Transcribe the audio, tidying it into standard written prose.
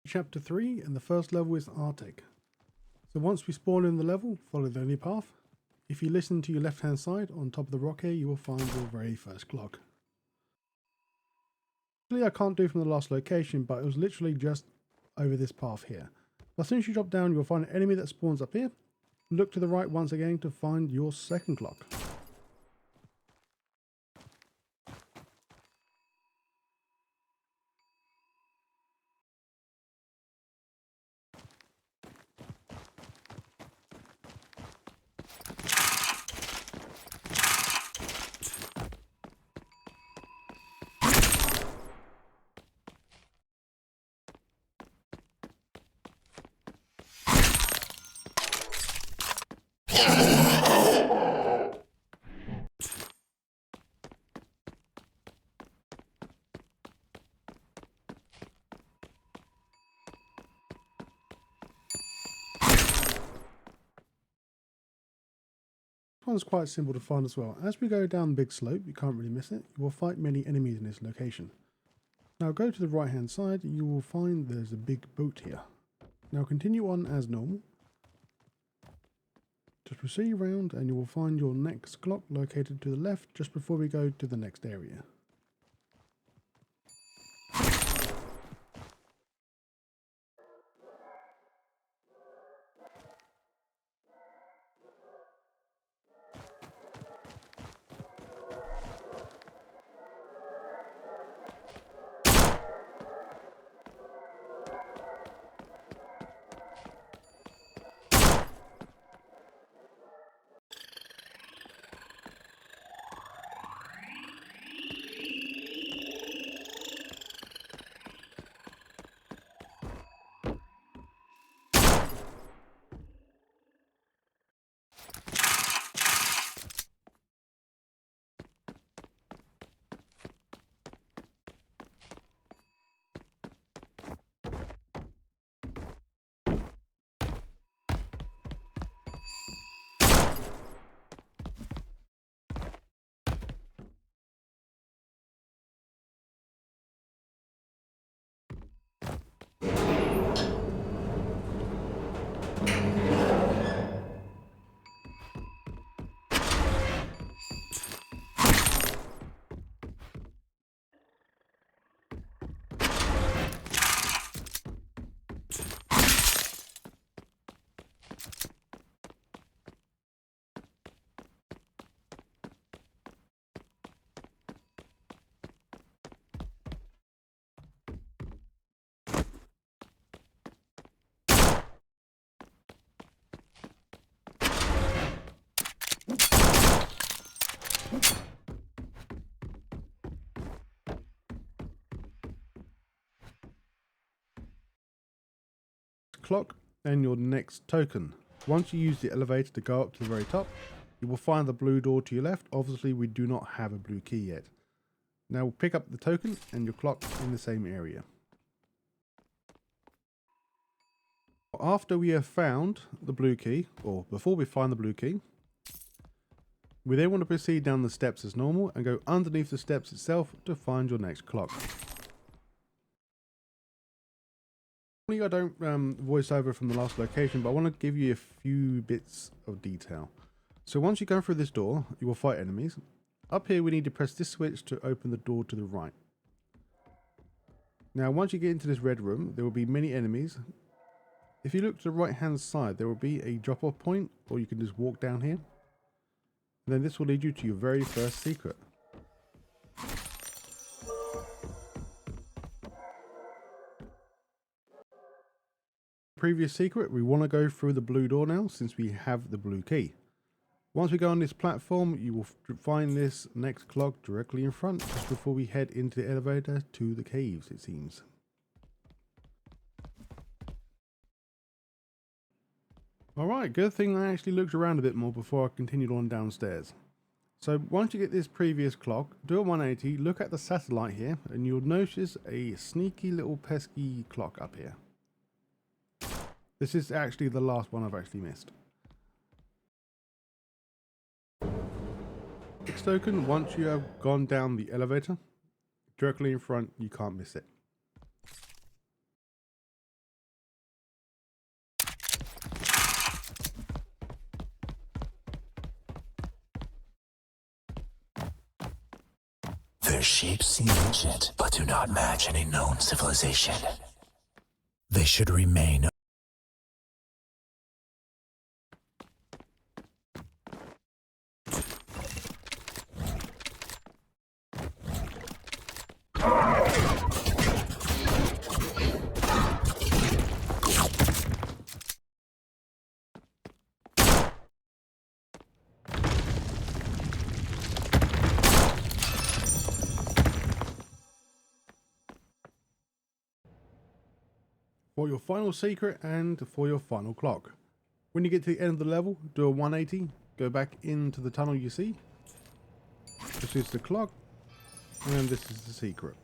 Chapter 3, and the first level is Arctic. So once we spawn in the level, follow the only path. If you listen to your left hand side, on top of the rock here, you will find your very first clock. Actually, I can't do from the last location, but it was literally just over this path here. As soon as you drop down, you will find an enemy that spawns up here. Look to the right once again to find your second clock. One's quite simple to find as well. As we go down the big slope, you can't really miss it. You will fight many enemies in this location. Now go to the right hand side, you will find there's a big boat here. Now continue on as normal. Just proceed around and you will find your next clock located to the left just before we go to the next area. Clock and your next token. Once you use the elevator to go up to the very top, you will find the blue door to your left. Obviously we do not have a blue key yet. Now we'll pick up the token and your clock in the same area. After we have found the blue key, or before we find the blue key, we then want to proceed down the steps as normal and go underneath the steps itself to find your next clock. I don't voice over from the last location, but I want to give you a few bits of detail. So once you go through this door, you will fight enemies. Up here we need to press this switch to open the door to the right. Now once you get into this red room, there will be many enemies. If you look to the right hand side, there will be a drop off point, or you can just walk down here. And then this will lead you to your very first secret. Previous secret, we want to go through the blue door now since we have the blue key. Once we go on this platform, you will find this next clock directly in front just before we head into the elevator to the caves, it seems. Alright, good thing I actually looked around a bit more before I continued on downstairs. So once you get this previous clock, do a 180, look at the satellite here, and you'll notice a sneaky little pesky clock up here. This is actually the last one I've actually missed. Next token, once you have gone down the elevator, directly in front, you can't miss it. Their shapes seem ancient, but do not match any known civilization. They should remain. For your final secret and for your final clock. When you get to the end of the level, do a 180, go back into the tunnel you see. This is the clock, and this is the secret.